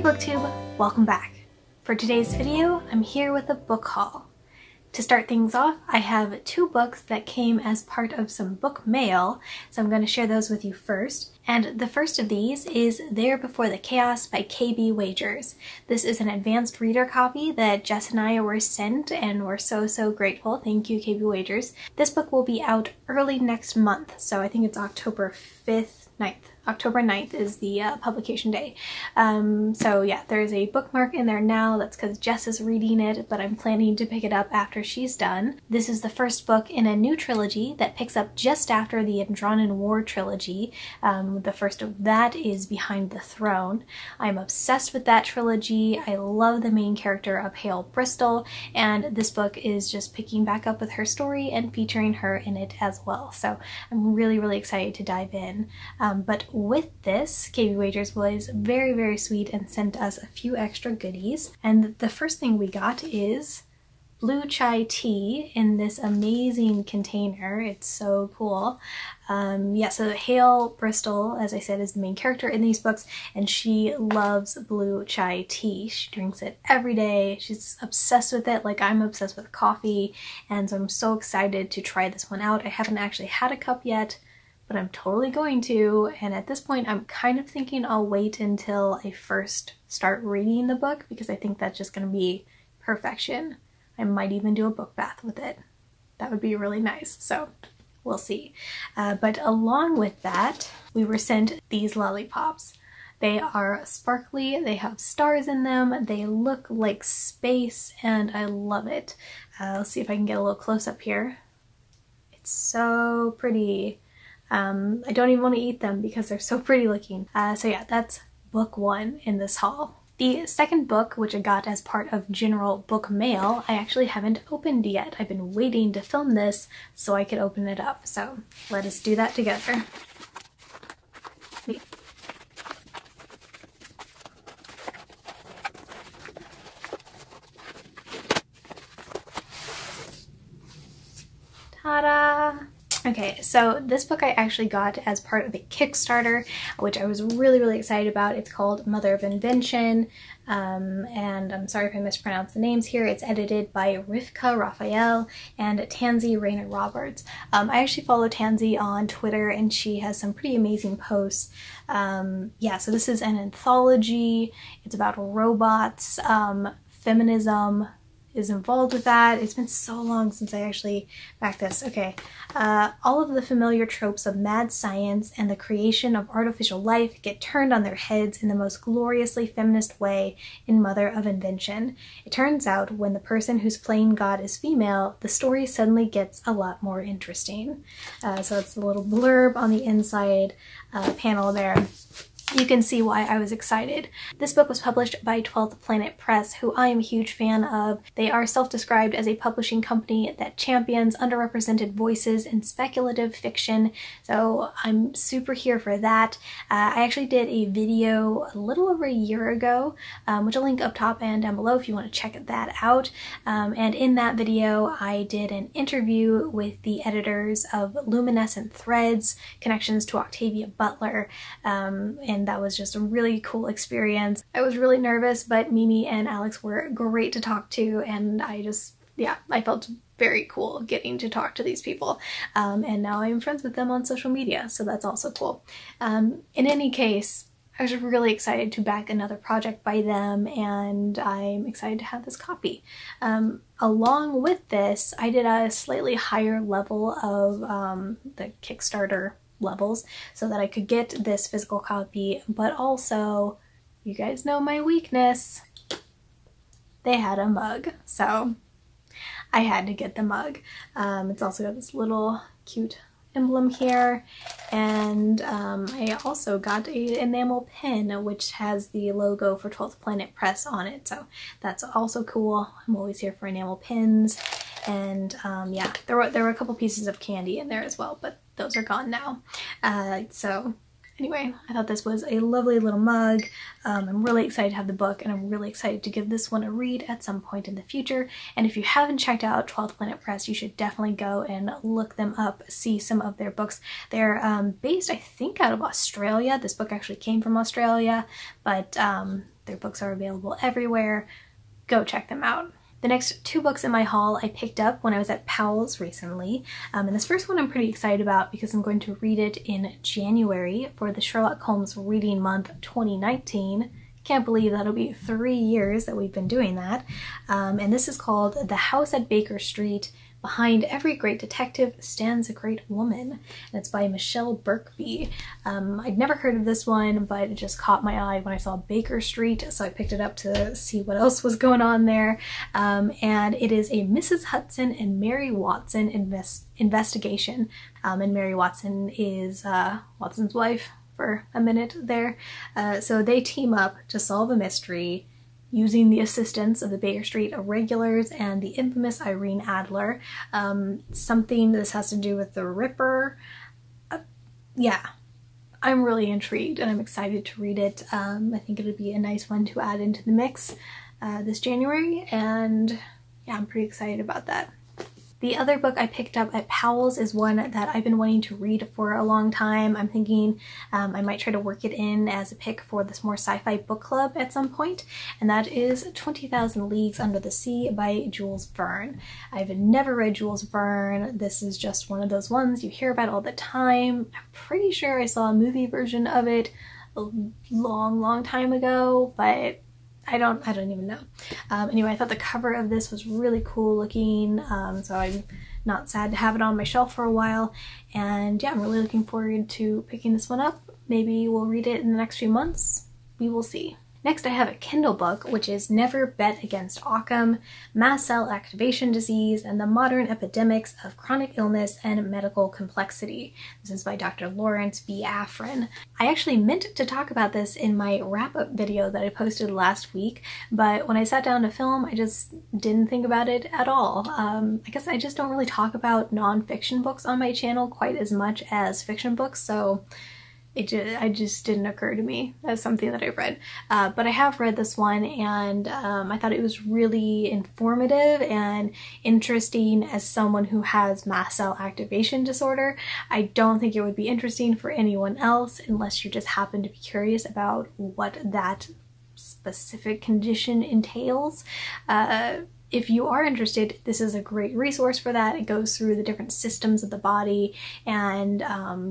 BookTube, welcome back. For today's video, I'm here with a book haul. To start things off, I have two books that came as part of some book mail, so I'm going to share those with you first. And the first of these is There Before the Chaos by KB Wagers. This is an advanced reader copy that Jess and I were sent, and we're so grateful. Thank you, KB Wagers. This book will be out early next month, so I think it's October 9th. October 9th is the publication day. So yeah, there's a bookmark in there now. That's because Jess is reading it, but I'm planning to pick it up after she's done. This is the first book in a new trilogy that picks up just after the Andronin War trilogy. The first of that is Behind the Throne. I'm obsessed with that trilogy. I love the main character of Hale Bristol, and this book is just picking back up with her story and featuring her in it as well. So I'm really excited to dive in. But with this, KB Wagers was very sweet and sent us a few extra goodies. And the first thing we got is blue chai tea in this amazing container. It's so cool. Yeah, so Hale Bristol, as I said, is the main character in these books, and she loves blue chai tea. She drinks it every day. She's obsessed with it, like I'm obsessed with coffee, and so I'm so excited to try this one out. I haven't actually had a cup yet, but I'm totally going to, and at this point I'm kind of thinking I'll wait until I first start reading the book, because I think that's just going to be perfection. I might even do a book bath with it. That would be really nice, so we'll see. But along with that, we were sent these lollipops. They are sparkly, they have stars in them, they look like space, and I love it. Let's see if I can get a little close up here. It's so pretty. I don't even want to eat them because they're so pretty looking. So yeah, that's book one in this haul. The second book, which I got as part of general book mail, I actually haven't opened yet. I've been waiting to film this so I could open it up. So let us do that together. Ta-da! Okay, so this book I actually got as part of a Kickstarter, which I was really excited about. It's called Mother of Invention, and I'm sorry if I mispronounced the names here. It's edited by Rivka Raphael and Tansy Rayner Roberts. I actually follow Tansy on Twitter, and she has some pretty amazing posts. Yeah, so this is an anthology. It's about robots, feminism is involved with that. It's been so long since I actually backed this. Okay, all of the familiar tropes of mad science and the creation of artificial life get turned on their heads in the most gloriously feminist way in Mother of Invention. It turns out when the person who's playing God is female, the story suddenly gets a lot more interesting. So it's a little blurb on the inside panel there. You can see why I was excited. This book was published by 12th Planet Press, who I am a huge fan of. They are self-described as a publishing company that champions underrepresented voices in speculative fiction, so I'm super here for that. I actually did a video a little over a year ago, which I'll link up top and down below if you want to check that out. And in that video, I did an interview with the editors of Luminescent Threads, Connections to Octavia Butler, and that was just a really cool experience. I was really nervous, but Mimi and Alex were great to talk to, and I felt very cool getting to talk to these people. And now I'm friends with them on social media, so that's also cool. In any case, I was really excited to back another project by them, and I'm excited to have this copy. Along with this, I did a slightly higher level of the Kickstarter levels so that I could get this physical copy, but also, you guys know my weakness, they had a mug, so I had to get the mug. It's also got this little cute emblem here, and I also got an enamel pin which has the logo for 12th Planet Press on it, so that's also cool. I'm always here for enamel pins. And yeah, there were a couple pieces of candy in there as well, but those are gone now. So anyway, I thought this was a lovely little mug. I'm really excited to have the book, and I'm really excited to give this one a read at some point in the future. And if you haven't checked out 12th Planet Press, you should definitely go and look them up, see some of their books. They're based, I think, out of Australia. This book actually came from Australia, but Their books are available everywhere. Go check them out. The next 2 books in my haul I picked up when I was at Powell's recently. And this first one I'm pretty excited about because I'm going to read it in January for the Sherlock Holmes Reading Month 2019. Can't believe that'll be 3 years that we've been doing that. And this is called The House at Baker Street. Behind Every Great Detective Stands a Great Woman, and it's by Michelle Birkby. I'd never heard of this one, but it just caught my eye when I saw Baker Street, so I picked it up to see what else was going on there. And it is a Mrs. Hudson and Mary Watson investigation. And Mary Watson is Watson's wife for a minute there. So they team up to solve a mystery using the assistance of the Baker Street Irregulars and the infamous Irene Adler. Something this has to do with the Ripper. Yeah, I'm really intrigued and I'm excited to read it. I think it'll be a nice one to add into the mix this January, and yeah, I'm pretty excited about that. The other book I picked up at Powell's is one that I've been wanting to read for a long time. I'm thinking I might try to work it in as a pick for this more sci-fi book club at some point, and that is 20,000 Leagues Under the Sea by Jules Verne. I've never read Jules Verne. This is just one of those ones you hear about all the time. I'm pretty sure I saw a movie version of it a long time ago, but I don't even know. Anyway, I thought the cover of this was really cool looking, so I'm not sad to have it on my shelf for a while. And yeah, I'm really looking forward to picking this one up. Maybe we'll read it in the next few months. We will see. Next I have a Kindle book, which is Never Bet Against Occam, Mast Cell Activation Disease, and the Modern Epidemics of Chronic Illness and Medical Complexity. This is by Dr. Lawrence B. Afrin. I actually meant to talk about this in my wrap-up video that I posted last week, but when I sat down to film, I just didn't think about it at all. I guess I just don't really talk about non-fiction books on my channel quite as much as fiction books, so it just didn't occur to me as something that I read. But I have read this one, and I thought it was really informative and interesting as someone who has mast cell activation disorder. I don't think it would be interesting for anyone else unless you just happen to be curious about what that specific condition entails. If you are interested, this is a great resource for that. It goes through the different systems of the body and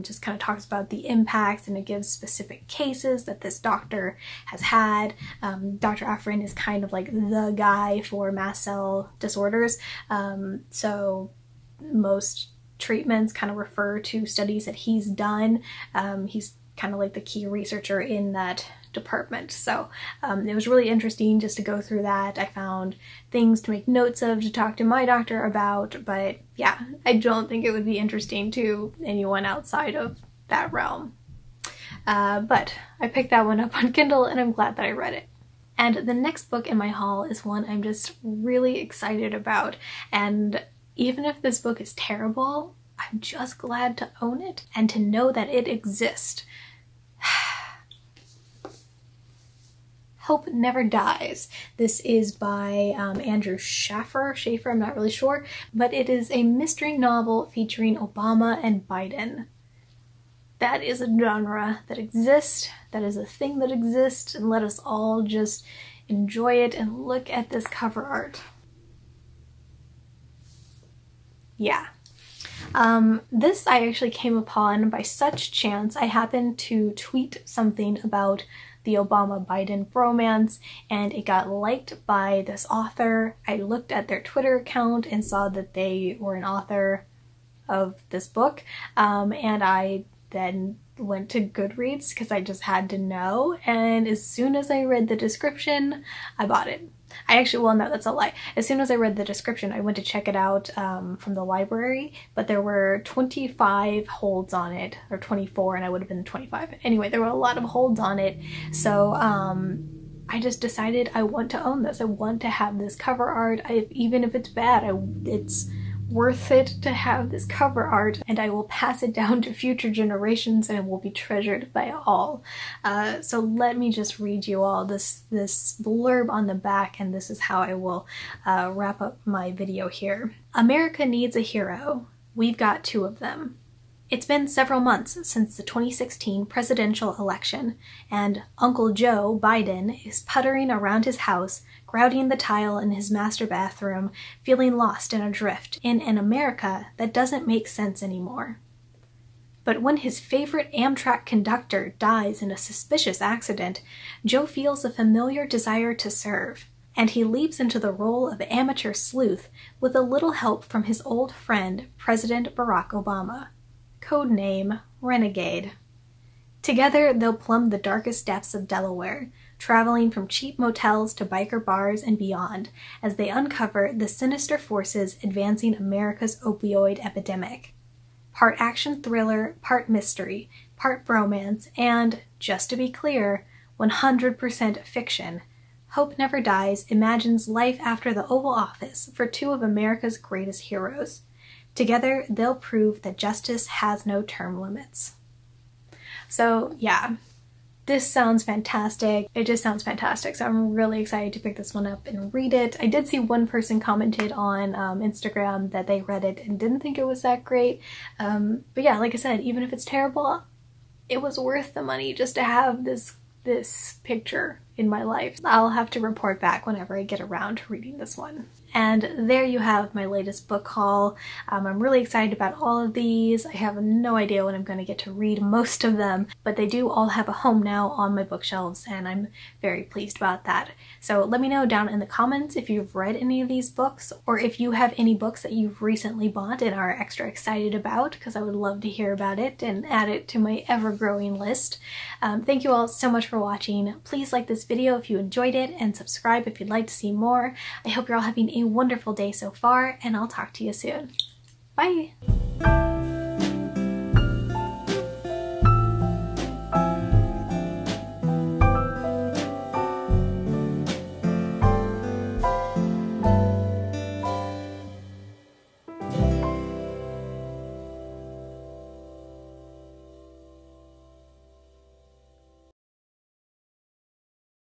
just kind of talks about the impacts, and it gives specific cases that this doctor has had. Dr. Afrin is kind of like the guy for mast cell disorders, so most treatments kind of refer to studies that he's done. He's kind of like the key researcher in that department. So it was really interesting just to go through that. I found things to make notes of, to talk to my doctor about, but yeah, I don't think it would be interesting to anyone outside of that realm. But I picked that one up on Kindle and I'm glad that I read it. And the next book in my haul is one I'm just really excited about, and even if this book is terrible, I'm just glad to own it and to know that it exists. Hope Never Dies. This is by Andrew Schaffer, I'm not really sure, but it is a mystery novel featuring Obama and Biden. That is a genre that exists, that is a thing that exists, and let us all just enjoy it and look at this cover art. Yeah. This I actually came upon by such chance. I happened to tweet something about the Obama-Biden bromance, and it got liked by this author. I looked at their Twitter account and saw that they were an author of this book, and I then went to Goodreads because I just had to know, and as soon as I read the description, I bought it. Well, no, that's a lie. As soon as I read the description, I went to check it out from the library, but there were 25 holds on it, or 24, and I would have been 25. Anyway, there were a lot of holds on it, so I just decided I want to own this. I want to have this cover art. Even if it's bad, it's worth it to have this cover art, and I will pass it down to future generations and it will be treasured by all. So let me just read you all this blurb on the back, and this is how I will wrap up my video here. America needs a hero. We've got 2 of them. It's been several months since the 2016 presidential election, and Uncle Joe Biden is puttering around his house, grouting the tile in his master bathroom, feeling lost and adrift in an America that doesn't make sense anymore. But when his favorite Amtrak conductor dies in a suspicious accident, Joe feels a familiar desire to serve, and he leaps into the role of amateur sleuth with a little help from his old friend, President Barack Obama. Codename Renegade. Together, they'll plumb the darkest depths of Delaware, traveling from cheap motels to biker bars and beyond, as they uncover the sinister forces advancing America's opioid epidemic. Part action thriller, part mystery, part bromance, and, just to be clear, 100% fiction, Hope Never Dies imagines life after the Oval Office for two of America's greatest heroes. Together, they'll prove that justice has no term limits. So yeah, this sounds fantastic. It just sounds fantastic. So I'm really excited to pick this one up and read it. I did see one person commented on Instagram that they read it and didn't think it was that great. But yeah, like I said, even if it's terrible, it was worth the money just to have this picture in my life. I'll have to report back whenever I get around to reading this one. And there you have my latest book haul. I'm really excited about all of these. I have no idea when I'm going to get to read most of them, but they do all have a home now on my bookshelves, and I'm very pleased about that. So let me know down in the comments if you've read any of these books, or if you have any books that you've recently bought and are extra excited about, because I would love to hear about it and add it to my ever-growing list. Thank you all so much for watching. Please like this video if you enjoyed it, and subscribe if you'd like to see more. I hope you're all having a wonderful day so far, and I'll talk to you soon. Bye!